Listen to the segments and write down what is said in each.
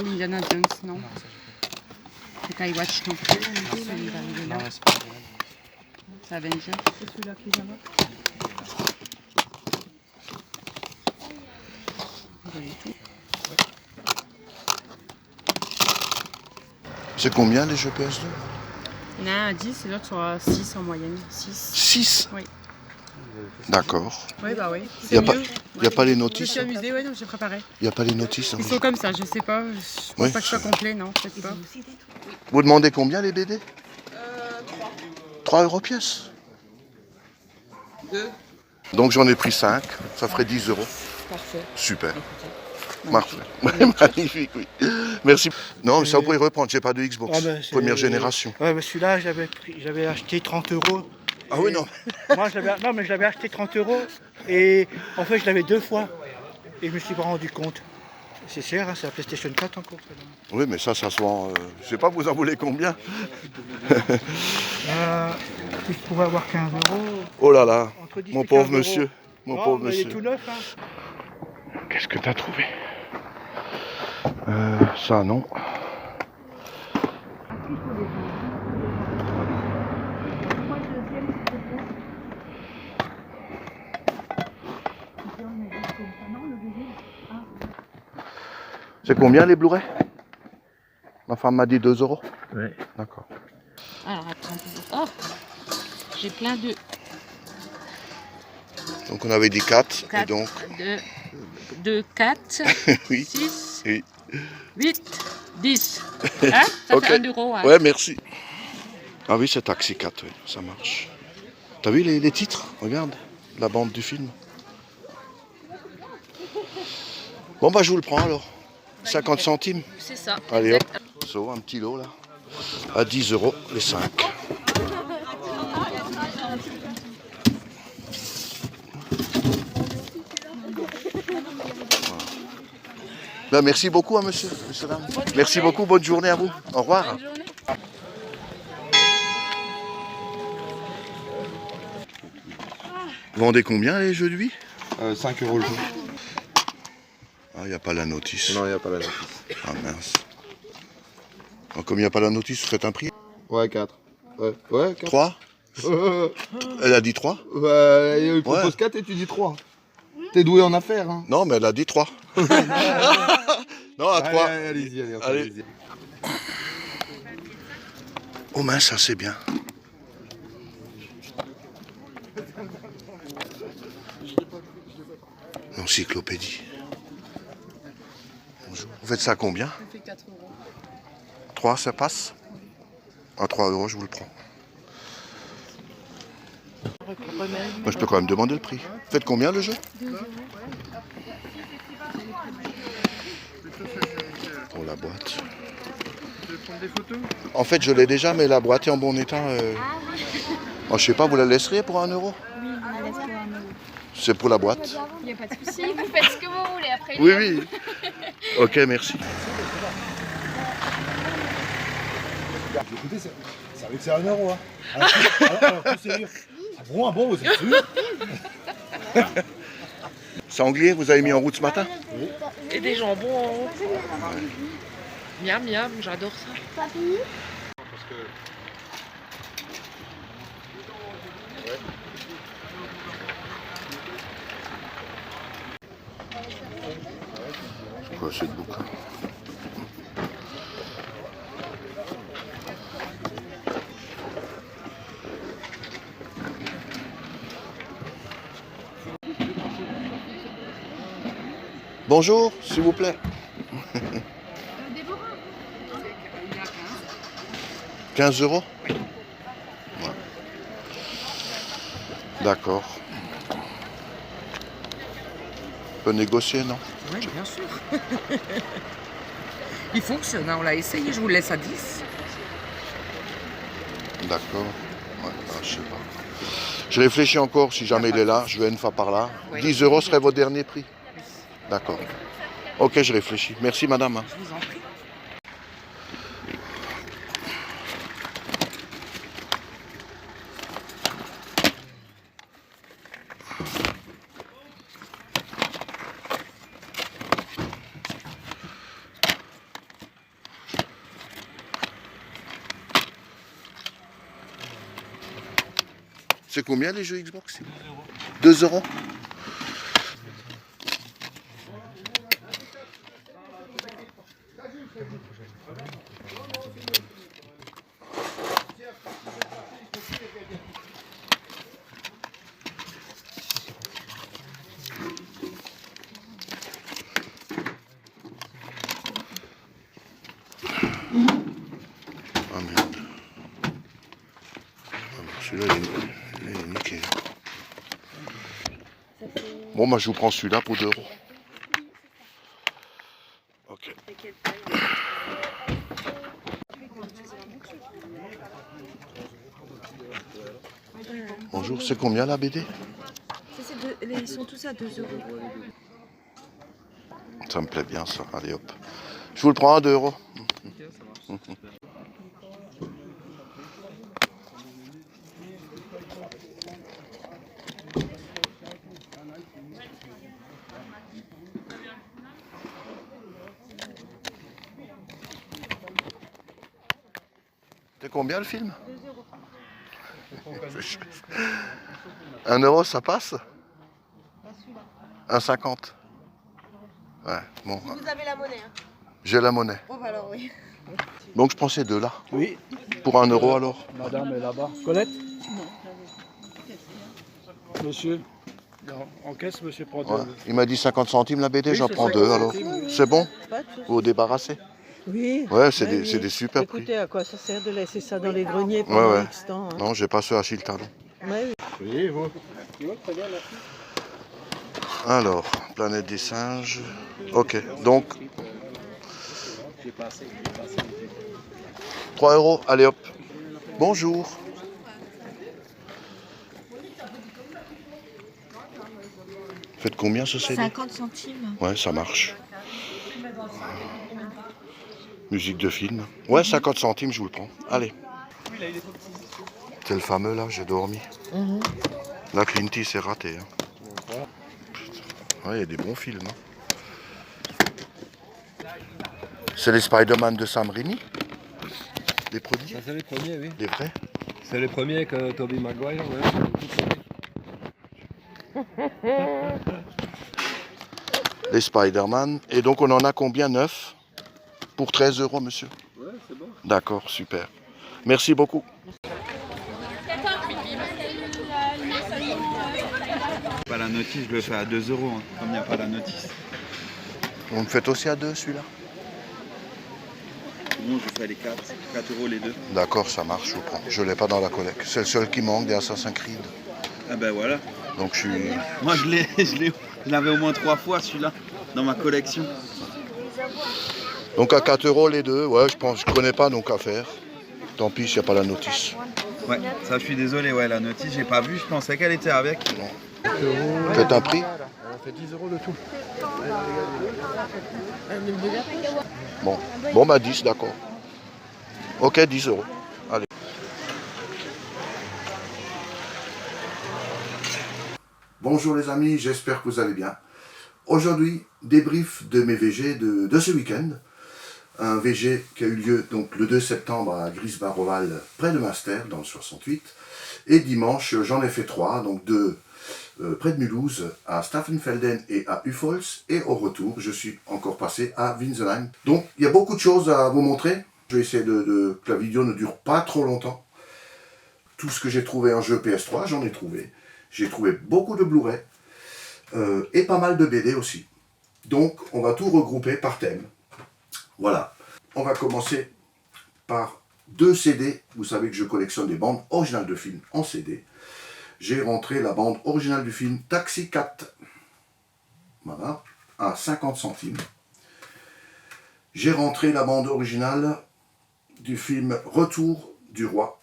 Indiana Jones, non? Non, ça j'ai C'est iWatch non plus, celui-là, il est pas. là. Non, c'est pas vrai. C'est Avenger. C'est celui-là qui est là-bas. Pas du tout. C'est combien les jeux PS2? Il y en a un à 10 et l'autre sont à 6 en moyenne. 6. 6. Oui. D'accord. Oui, bah oui. Il C'est n'y mieux. a pas les Je me notices? suis amusée, ouais, non, j'ai préparé. Il n'y a pas les notices? Hein. Ils sont comme ça, je sais pas. Je pense Oui. pas que ce soit complet, non, peut-être pas. Vous demandez combien les BD? 3 euros pièce. 2. Donc j'en ai pris 5, ça ferait 10 euros. Parfait. Super. Parfait. Magnifique, oui. Merci. Non, mais ça vous pouvez reprendre, j'ai pas de Xbox. Ah ben, c'est- Première génération. Ouais, mais celui-là, j'avais acheté 30 euros. Ah oui, non. Moi, non, mais je l'avais acheté 30 euros. Et en fait, je l'avais 2 fois. Et je me suis pas rendu compte. C'est cher, hein, c'est la PlayStation 4 encore. Oui, mais ça se vend. Je sais pas, vous en voulez combien? Si je pouvais avoir 15 euros. Oh là là, Entre 10 mon et 15 pauvre euros. monsieur. Mon Non, pauvre mais il est monsieur. tout neuf. Hein. Qu'est-ce que t'as trouvé? Ça, non. C'est combien les Blu-ray? Ma femme m'a dit 2 euros. Ouais. D'accord. Alors attends. Oh, j'ai plein de Donc on avait dit 4, et 4, donc... 2, 4, Oui. 6, Oui. 8, 10. Hein? Ça Ok. fait 1 euro. Hein? Ouais, merci. Ah oui, c'est Taxi 4, oui, ça marche. T'as vu les titres? Regarde, la bande du film. Bon, bah je vous le prends alors. 50 centimes. C'est ça. Allez hop. Exact. So, un petit lot là. À 10 euros les 5. Ben, merci beaucoup, hein, monsieur. Dame. Merci beaucoup, bonne journée à vous. Au revoir. Bonne journée. Vous vendez combien les jeux de vie? 5 euros le jeu. Ah, il n'y a pas la notice. Non, il n'y a pas la notice. Ah mince. Alors, comme il n'y a pas la notice, vous faites un prix? Ouais, 4. Ouais, 4. 3? Elle a dit 3? Ouais, il propose Ouais. 4 et tu dis 3. T'es doué en affaires, hein. Non, mais elle a dit 3. Non, à 3. Allez-y, Allez. allez-y. Oh mince, ça c'est bien. L'encyclopédie. Bonjour. Vous faites ça à combien? Ça fait 4 euros. 3, ça passe? À 3 euros, je vous le prends. Moi, je peux quand même demander le prix. Vous faites combien le jeu? 2 euros. Pour la boîte. Tu veux prendre des photos? En fait, je l'ai déjà, mais la boîte est en bon état. Oh, je sais pas, vous la laisseriez pour 1 euro? Oui, on la laisse pour 1 euro. C'est pour la boîte. Il n'y a pas de souci, vous faites ce que vous voulez après. Oui, oui. Ok, merci. Écoutez, ça veut que c'est 1 euro. Hein. Alors, tout sérieux. Ah bon, vous êtes sûr? Sanglier, vous avez mis en route ce matin? Et des jambons. Miam, miam, j'adore ça. C'est quoi ce bouquin? Bonjour, s'il vous plaît. 15 euros? Ouais. D'accord. On peut négocier, non? Oui, bien sûr. Il fonctionne, hein, on l'a essayé, je vous le laisse à 10. D'accord. Ouais, je sais pas. Je réfléchis encore, si jamais il est là, je vais une fois par là. Oui. 10 euros serait votre dernier prix? D'accord. Ok, je réfléchis. Merci madame. Je vous en prie. C'est combien les jeux Xbox? 2 euros. Ah merde. Celui-là, il est nickel. Bon, moi je vous prends celui-là pour 2 euros. Ok. Bonjour, c'est combien la BD? Ils sont tous à 2 euros. Ça me plaît bien ça, allez hop. Je vous le prends à 2 euros. C'est combien le film? 2 euros. 1 euro ça passe? 1,50. Ouais, bon. Vous avez la monnaie. Hein. J'ai la monnaie. Oh, bah alors oui. Donc je prends ces deux là. Oui, Pour 1 euro alors. madame est là-bas. Colette? Monsieur? Non, en caisse, monsieur prend Ouais. Il m'a dit 50 centimes la BD, Oui, j'en c'est prends 50 2 alors. centimes, oui. C'est bon? Pas de souci. Vous vous débarrassez? Oui. Ouais, c'est Ouais, des, oui. c'est des super prix. Écoutez, à quoi ça sert de laisser ça dans les greniers pendant Ouais. X temps hein. Non, j'ai pas ceux à Chiltalon. Ouais, oui. Oui, vous. Alors, Planète des singes. Ok, donc 3 euros, allez hop. Bonjour. Faites combien ce CD? 50 centimes. Ouais, ça marche. Musique de film. Ouais, 50 centimes, je vous le prends. Allez. C'est le fameux là, j'ai dormi. Là, Clint Eastwood, c'est raté. Hein. Putain. Ouais, il y a des bons films. Hein. C'est les Spider-Man de Sam Raimi? Les premiers? Ça, c'est les premiers, oui. Les vrais? C'est les premiers avec Tobey Maguire, Les Spider-Man. Et donc, on en a combien? 9? Pour 13 euros, monsieur? Ouais, c'est bon. D'accord, super. Merci beaucoup. Pas la notice, je le fais à 2 euros, hein, comme il n'y a pas la notice. Vous me faites aussi à 2 celui-là? Non, je fais les 4 euros les deux. D'accord, ça marche, je vous prends. Je ne l'ai pas dans la collecte. C'est le seul qui manque des Assassin's Creed. Ah ben voilà. Donc je suis... Moi je l'avais au moins 3 fois celui-là dans ma collection. Donc à 4 euros les deux, ouais, je connais pas, donc à faire. Tant pis s'il n'y a pas la notice. Ouais, ça je suis désolé, ouais, la notice, j'ai pas vu, je pensais qu'elle était avec. Faites un prix? On fait 10 euros le tout. Bon bah 10, d'accord. Ok, 10 euros. Allez. Bonjour les amis, j'espère que vous allez bien. Aujourd'hui, débrief de mes VG de ce week-end. Un VG qui a eu lieu donc, le 2 septembre à Grisbaroval, près de Münster, dans le 68. Et dimanche, j'en ai fait 3, donc 2 près de Mulhouse, à Staffenfelden et à Uffholz. Et au retour, je suis encore passé à Winsenheim. Donc, il y a beaucoup de choses à vous montrer. Je vais essayer que la vidéo ne dure pas trop longtemps. Tout ce que j'ai trouvé en jeu PS3, j'en ai trouvé. J'ai trouvé beaucoup de Blu-ray et pas mal de BD aussi. Donc, on va tout regrouper par thème. Voilà. On va commencer par 2 CD. Vous savez que je collectionne des bandes originales de films en CD. J'ai rentré la bande originale du film Taxi 4. Voilà. À 50 centimes. J'ai rentré la bande originale du film Retour du Roi.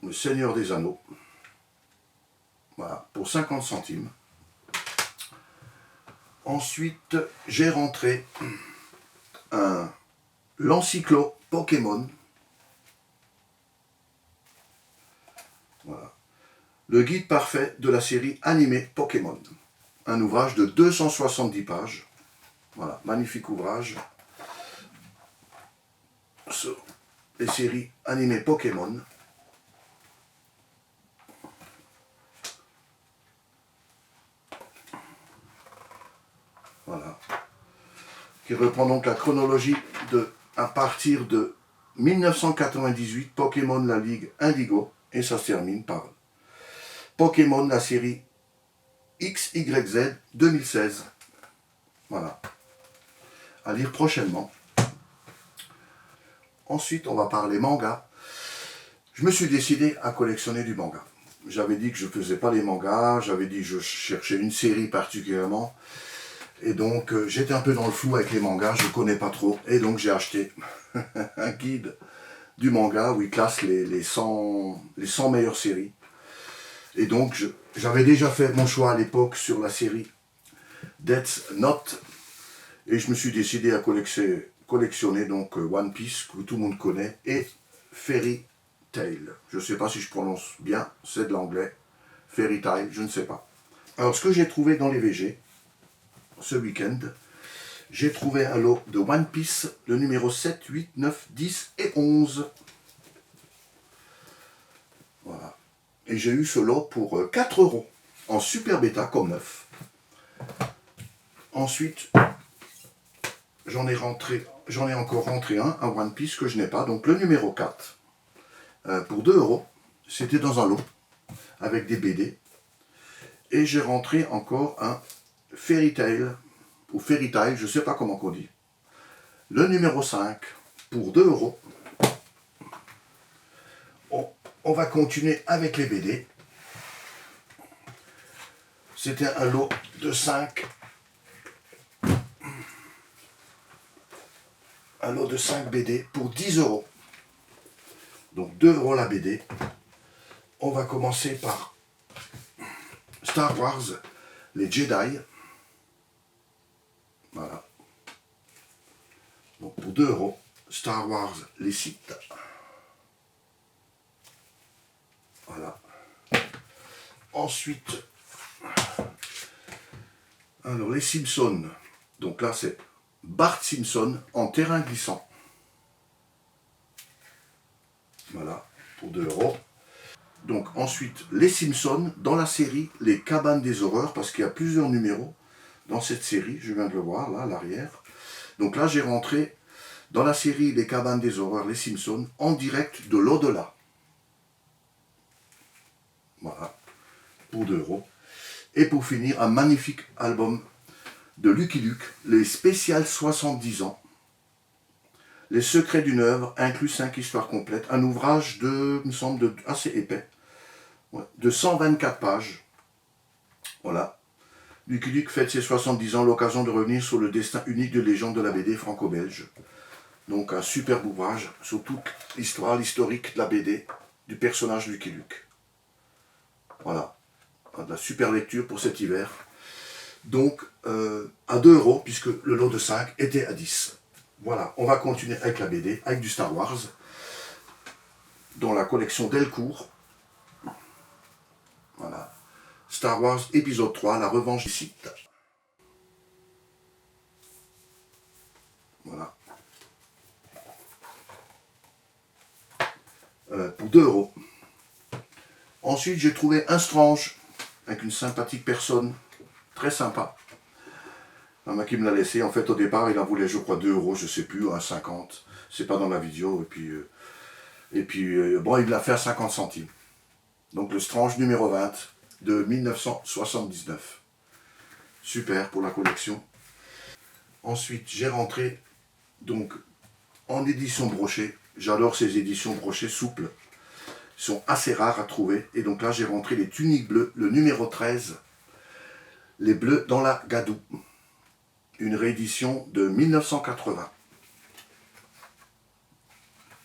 Le Seigneur des Anneaux. Voilà. Pour 50 centimes. Ensuite, j'ai rentré l'encyclo Pokémon. Voilà. Le guide parfait de la série animée Pokémon. Un ouvrage de 270 pages. Voilà, magnifique ouvrage sur les séries animées Pokémon. qui reprend donc la chronologie à partir de 1998, Pokémon la Ligue Indigo, et ça se termine par Pokémon la série XYZ 2016. Voilà. À lire prochainement. Ensuite, on va parler manga. Je me suis décidé à collectionner du manga. J'avais dit que je ne faisais pas les mangas, j'avais dit que je cherchais une série particulièrement. Et donc, j'étais un peu dans le flou avec les mangas, je ne connais pas trop. Et donc, j'ai acheté un guide du manga où il classe les 100 meilleures séries. Et donc, j'avais déjà fait mon choix à l'époque sur la série Death Note. Et je me suis décidé à collectionner donc One Piece, que tout le monde connaît, et Fairy Tail. Je ne sais pas si je prononce bien, c'est de l'anglais. Fairy Tail, je ne sais pas. Alors, ce que j'ai trouvé dans les VG, ce week-end, j'ai trouvé un lot de One Piece, le numéro 7, 8, 9, 10 et 11. Voilà. Et j'ai eu ce lot pour 4 € en super bêta comme neuf. Ensuite, j'en ai encore rentré un One Piece que je n'ai pas, donc le numéro 4, pour 2 €. C'était dans un lot avec des BD. Et j'ai rentré encore un Fairy Tail, ou Fairy Tail, je ne sais pas comment on dit. Le numéro 5, pour 2 €. On va continuer avec les BD. C'était un lot de 5. Un lot de 5 BD pour 10 €. Donc 2 € la BD. On va commencer par Star Wars, les Jedi. Voilà. Donc pour 2 €, Star Wars, les Sith. Voilà. Ensuite, alors les Simpsons. Donc là c'est Bart Simpson en terrain glissant. Voilà, pour 2 €. Donc ensuite, les Simpsons dans la série Les Cabanes des Horreurs, parce qu'il y a plusieurs numéros dans cette série, je viens de le voir là, à l'arrière. Donc là, j'ai rentré dans la série Les Cabanes des Horreurs, les Simpsons, en direct de l'au-delà. Voilà, pour 2 €. Et pour finir, un magnifique album de Lucky Luke, les spéciales 70 ans. Les secrets d'une œuvre, inclus 5 histoires complètes. Un ouvrage de, me semble, assez épais, ouais, de 124 pages. Voilà. Lucky Luke fête ses 70 ans, l'occasion de revenir sur le destin unique de légende de la BD franco-belge. Donc un superbe ouvrage sur toute l'histoire, l'historique de la BD, du personnage Lucky Luke. Voilà. De la super lecture pour cet hiver. Donc à 2 €, puisque le lot de 5 était à 10. Voilà, on va continuer avec la BD, avec du Star Wars, dans la collection Delcourt. Voilà. Star Wars épisode 3, la revanche des Sith. Voilà. Pour 2 €. Ensuite, j'ai trouvé un Strange, avec une sympathique personne, très sympa. Un qui me l'a laissé. En fait, au départ, il en voulait, je crois, 2 €, je sais plus, 1,50. C'est pas dans la vidéo. Et puis bon, il me l'a fait à 50 centimes. Donc le Strange numéro 20 de 1979. Super pour la collection. Ensuite, j'ai rentré donc en édition brochée. J'adore ces éditions brochées souples. Ils sont assez rares à trouver. Et donc là, j'ai rentré les tuniques bleues, le numéro 13. Les bleus dans la gadoue. Une réédition de 1980.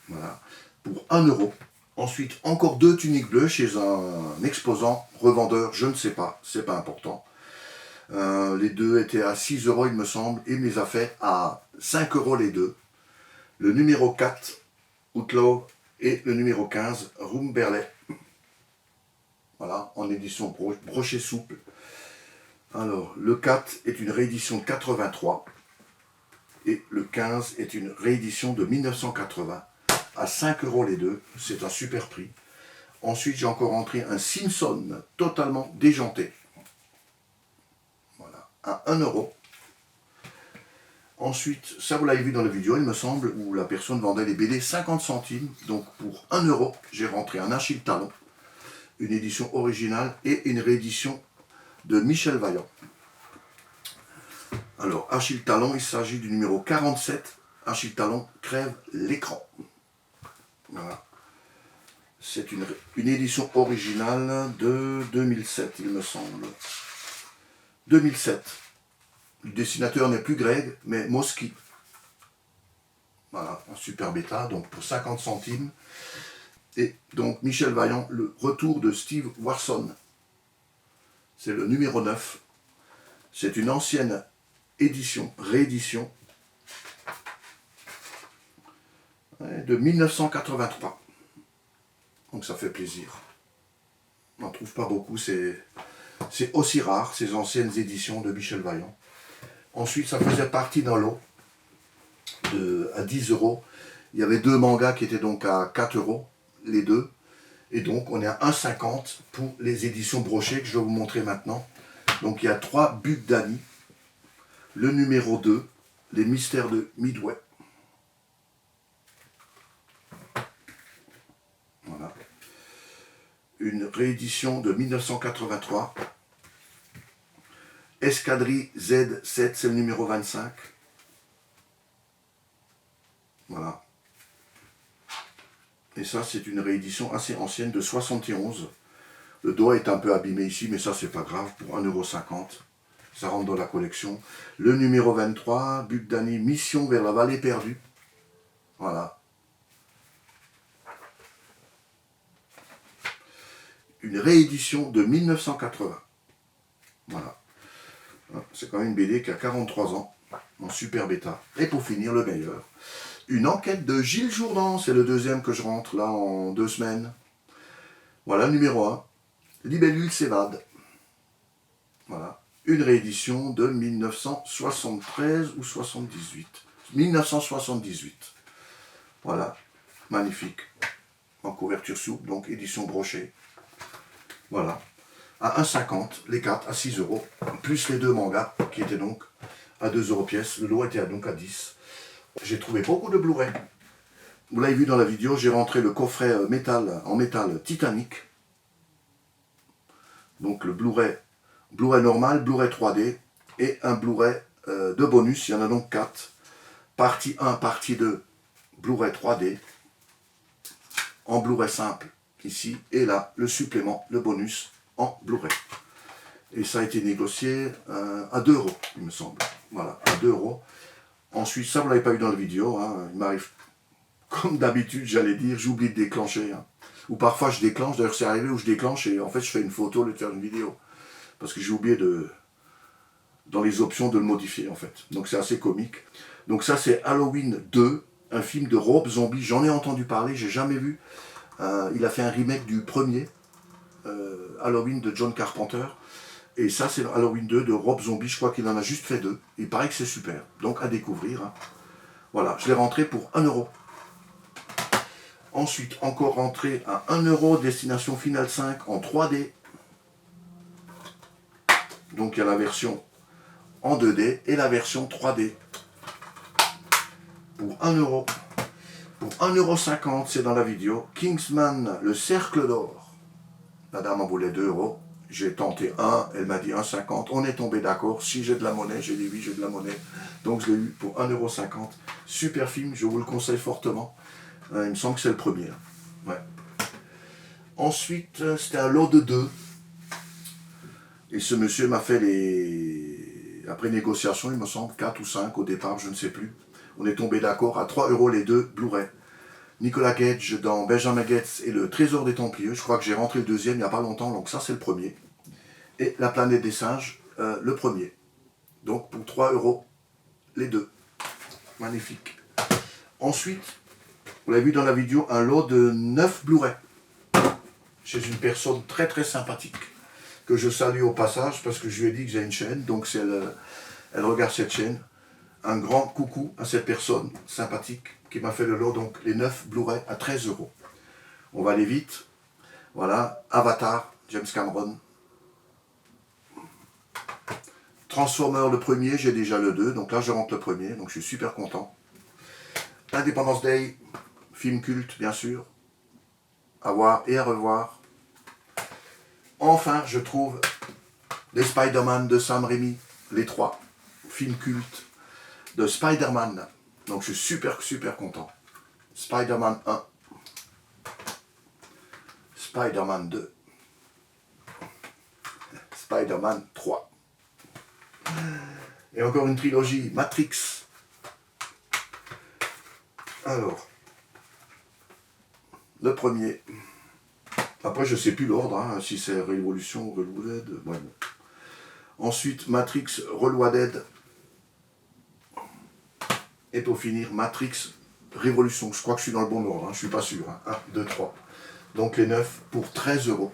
Voilà, pour 1 €. Ensuite, encore 2 tuniques bleues chez un exposant, revendeur, je ne sais pas, c'est pas important. Les deux étaient à 6 € il me semble, et il me les a fait à 5 € les deux. Le numéro 4, Outlaw, et le numéro 15, Rumberley. Voilà, en édition brochée souple. Alors, le 4 est une réédition de 83 et le 15 est une réédition de 1980 à 5 € les deux. C'est un super prix. Ensuite, j'ai encore rentré un Simpson totalement déjanté. Voilà, à 1 €. Ensuite, ça vous l'avez vu dans la vidéo, il me semble, où la personne vendait les BD 50 centimes. Donc pour 1 euro, j'ai rentré un Achille Talon, une édition originale et une réédition de Michel Vaillant. Alors, Achille Talon, il s'agit du numéro 47. Achille Talon crève l'écran. Voilà. C'est une édition originale de 2007, il me semble. 2007. Le dessinateur n'est plus Greg, mais Moski. Voilà, un super bêta, donc pour 50 centimes. Et donc Michel Vaillant, le retour de Steve Warson. C'est le numéro 9. C'est une ancienne édition, réédition, de 1983. Donc ça fait plaisir. On n'en trouve pas beaucoup, c'est aussi rare, ces anciennes éditions de Michel Vaillant. Ensuite, ça faisait partie d'un lot à 10 euros. Il y avait 2 mangas qui étaient donc à 4 euros, les deux. Et donc, on est à 1,50 pour les éditions brochées que je vais vous montrer maintenant. Donc, il y a 3 Bug Danny. Le numéro 2, les mystères de Midway. Voilà. Une réédition de 1983. Escadrille Z7, c'est le numéro 25. Voilà. Et ça, c'est une réédition assez ancienne de 71. Le doigt est un peu abîmé ici, mais ça, c'est pas grave, pour 1,50 €. Ça rentre dans la collection. Le numéro 23, Bug Danny, Mission vers la vallée perdue. Voilà. Une réédition de 1980. Voilà. C'est quand même une BD qui a 43 ans, en super bêta. Et pour finir, le meilleur. Une enquête de Gilles Jourdan, c'est le deuxième que je rentre là en 2 semaines. Voilà, numéro 1. Libellule s'évade. Voilà. Une réédition de 1973 ou 78. 1978. Voilà. Magnifique. En couverture souple, donc édition brochée. Voilà. À 1,50, les 4 à 6 euros, plus les 2 mangas qui étaient donc à 2 euros pièce. Le lot était donc à 10. J'ai trouvé beaucoup de Blu-ray. Vous l'avez vu dans la vidéo, j'ai rentré le coffret en métal Titanic. Donc le Blu-ray normal, Blu-ray 3D et un Blu-ray de bonus. Il y en a donc 4. Partie 1, partie 2, Blu-ray 3D. En Blu-ray simple, ici. Et là, le supplément, le bonus en Blu-ray. Et ça a été négocié à 2 euros, il me semble. Voilà, à 2 euros. Ensuite, ça vous l'avez pas vu dans la vidéo, hein. Il m'arrive, comme d'habitude, j'allais dire, j'oublie de déclencher. Hein. Ou parfois je déclenche, d'ailleurs c'est arrivé où je déclenche et en fait je fais une photo au lieu de faire une vidéo. Parce que j'ai oublié dans les options de le modifier en fait. Donc c'est assez comique. Donc ça c'est Halloween 2, un film de Rob Zombie. J'en ai entendu parler, j'ai jamais vu. Il a fait un remake du premier, Halloween de John Carpenter. Et ça, c'est Halloween 2 de Rob Zombie. Je crois qu'il en a juste fait 2. Il paraît que c'est super. Donc, à découvrir. Hein. Voilà, je l'ai rentré pour 1 euro. Ensuite, encore rentré à 1 euro, destination Final 5 en 3D. Donc, il y a la version en 2D et la version 3D. Pour 1 euro. Pour 1,50 €, c'est dans la vidéo. Kingsman, le cercle d'or. La dame en voulait 2 euros. J'ai tenté 1, elle m'a dit 1,50 €. On est tombé d'accord. Si j'ai de la monnaie, j'ai dit oui, j'ai de la monnaie. Donc je l'ai eu pour 1,50 €. Super film, je vous le conseille fortement. Il me semble que c'est le premier. Ouais. Ensuite, c'était un lot de 2. Et ce monsieur m'a fait après négociation, il me semble, 4 ou 5 au départ, je ne sais plus. On est tombé d'accord à 3 € les 2 Blu-ray. Nicolas Cage dans Benjamin Gates et le Trésor des Templiers. Je crois que j'ai rentré le deuxième il n'y a pas longtemps, donc ça c'est le premier. Et La Planète des Singes, le premier. Donc pour 3 € les 2. Magnifique. Ensuite, vous l'avez vu dans la vidéo, un lot de 9 Blu-ray. Chez une personne très très sympathique. Que je salue au passage parce que je lui ai dit que j'ai une chaîne. Donc si elle regarde cette chaîne, un grand coucou à cette personne sympathique qui m'a fait le lot, donc les 9 Blu-ray à 13 €. On va aller vite. Voilà, Avatar, James Cameron. Transformer le premier, j'ai déjà le 2, donc là je rentre le premier, donc je suis super content. Independence Day, film culte bien sûr, à voir et à revoir. Enfin, je trouve les Spider-Man de Sam Raimi, les 3, films cultes de Spider-Man, donc je suis super content. Spider-Man 1, Spider-Man 2, Spider-Man 3. Et encore une trilogie, Matrix. Alors, le premier. Après, je ne sais plus l'ordre, hein, si c'est Révolution ou Reloaded. Ouais, bon. Ensuite, Matrix Reloaded. Et pour finir, Matrix Révolution. Je crois que je suis dans le bon ordre, hein, je ne suis pas sûr. Hein. 1, 2, 3. Donc les 9 pour 13 €.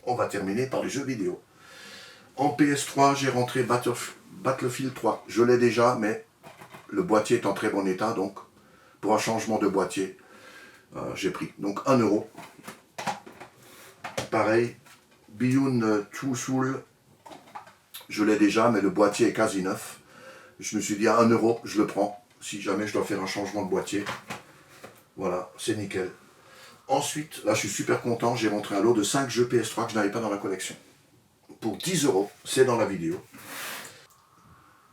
On va terminer par les jeux vidéo. En PS3, j'ai rentré Battlefield 3. Je l'ai déjà, mais le boîtier est en très bon état, donc pour un changement de boîtier, j'ai pris. Donc 1 €. Pareil, Beyond Two Souls, je l'ai déjà, mais le boîtier est quasi neuf. Je me suis dit à 1 €, je le prends, si jamais je dois faire un changement de boîtier. Voilà, c'est nickel. Ensuite, là je suis super content, j'ai rentré un lot de 5 jeux PS3 que je n'avais pas dans la collection. Pour 10 €, c'est dans la vidéo.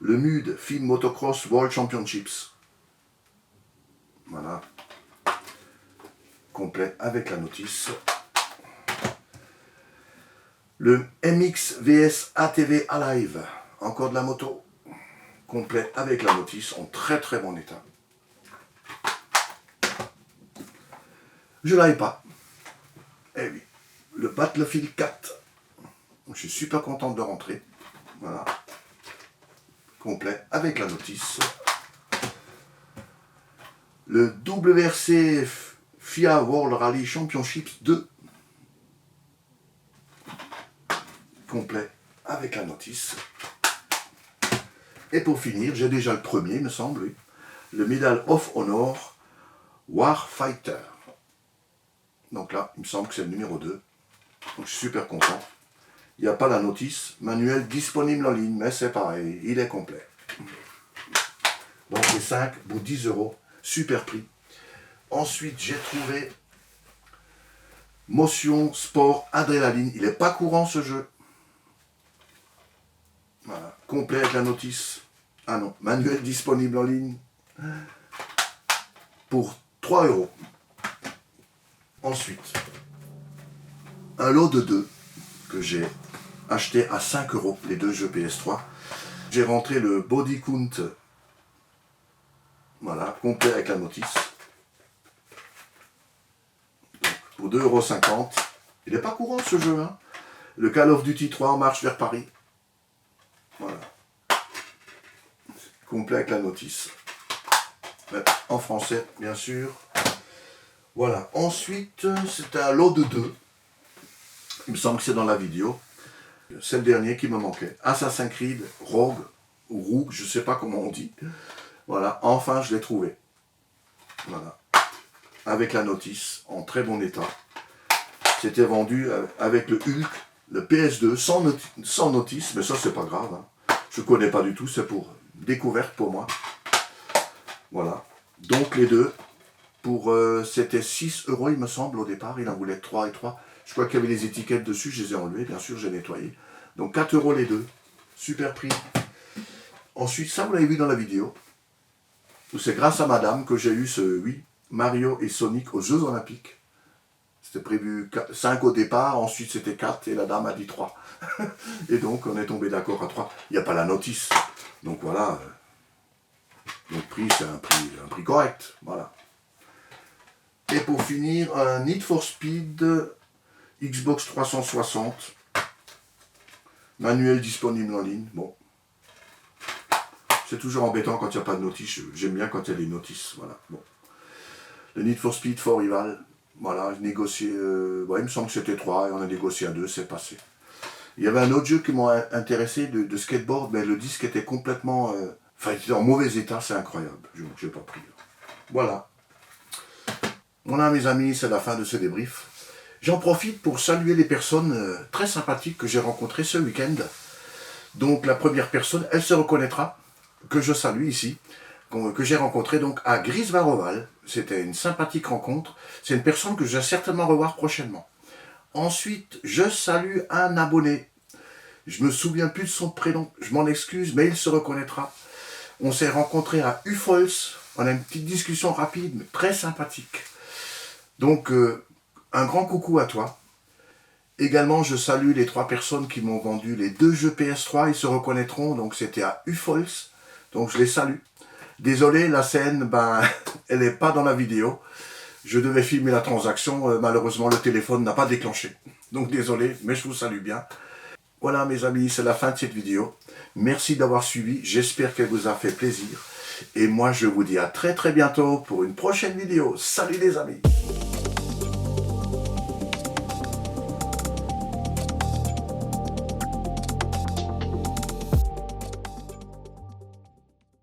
Le MUD Film Motocross World Championships. Voilà. Complet avec la notice. Le MX VS ATV Alive. Encore de la moto. Complet avec la notice, en très bon état. Je ne l'avais pas. Eh oui. Le Battlefield 4. Je suis super content de rentrer. Voilà. Complet avec la notice. Le WRC FIA World Rally Championships 2. Complet avec la notice. Et pour finir, j'ai déjà le premier, il me semble, oui. Le Medal of Honor Warfighter. Donc là, il me semble que c'est le numéro 2. Donc je suis super content. Il n'y a pas la notice. Manuel disponible en ligne, mais c'est pareil, il est complet. Donc les 5 pour 10 €. Super prix. Ensuite, j'ai trouvé Motion Sport Adrénaline. Il n'est pas courant ce jeu. Voilà, complet avec la notice. Ah non, manuel disponible en ligne pour 3 €. Ensuite, un lot de 2 que j'ai acheté à 5 €, les 2 jeux PS3. J'ai rentré le Body Count, voilà, complet avec la notice. Donc, pour 2,50 €. Il n'est pas courant ce jeu, hein. Le Call of Duty 3 en marche vers Paris. Voilà. Complet avec la notice. En français, bien sûr. Voilà. Ensuite, c'est un lot de 2. Il me semble que c'est dans la vidéo. C'est le dernier qui me manquait. Assassin's Creed Rogue, ou Rogue, je ne sais pas comment on dit. Voilà. Enfin, je l'ai trouvé. Voilà. Avec la notice, en très bon état. C'était vendu avec le Hulk, le PS2, sans notice, mais ça, c'est pas grave. Hein. Je ne connais pas du tout, c'est pour découverte pour moi. Voilà. Donc les deux, pour c'était 6 € il me semble au départ, il en voulait 3 et 3. Je crois qu'il y avait les étiquettes dessus, je les ai enlevées, bien sûr, j'ai nettoyé. Donc 4 € les deux. Super prix. Ensuite, ça vous l'avez vu dans la vidéo. C'est grâce à madame que j'ai eu ce Mario et Sonic aux Jeux Olympiques. C'était prévu 5 au départ, ensuite c'était 4 et la dame a dit 3. Et donc on est tombé d'accord à 3. Il n'y a pas la notice. Donc voilà. Donc prix, c'est un prix correct. Voilà. Et pour finir, un Need for Speed Xbox 360. Manuel disponible en ligne. Bon. C'est toujours embêtant quand il n'y a pas de notice. J'aime bien quand il y a des notices. Voilà. Bon. Le Need for Speed for Rival. Voilà, négocié. Ouais, il me semble que c'était 3 et on a négocié à 2, c'est passé. Il y avait un autre jeu qui m'a intéressé de skateboard, mais le disque était complètement. Enfin, il était en mauvais état, c'est incroyable. Je n'ai pas pris. Voilà. Voilà, mes amis, c'est la fin de ce débrief. J'en profite pour saluer les personnes très sympathiques que j'ai rencontrées ce week-end. Donc la première personne, elle se reconnaîtra, que je salue ici, que j'ai rencontré donc à Grisvaroval. C'était une sympathique rencontre. C'est une personne que je vais certainement revoir prochainement. Ensuite, je salue un abonné. Je me souviens plus de son prénom, je m'en excuse, mais il se reconnaîtra. On s'est rencontré à Ufols. On a une petite discussion rapide, mais très sympathique. Donc, un grand coucou à toi. Également, je salue les 3 personnes qui m'ont vendu les 2 jeux PS3. Ils se reconnaîtront, donc c'était à Ufols. Donc, je les salue. Désolé, la scène, elle n'est pas dans la vidéo. Je devais filmer la transaction. Malheureusement, le téléphone n'a pas déclenché. Donc, désolé, mais je vous salue bien. Voilà, mes amis, c'est la fin de cette vidéo. Merci d'avoir suivi. J'espère qu'elle vous a fait plaisir. Et moi, je vous dis à très bientôt pour une prochaine vidéo. Salut les amis!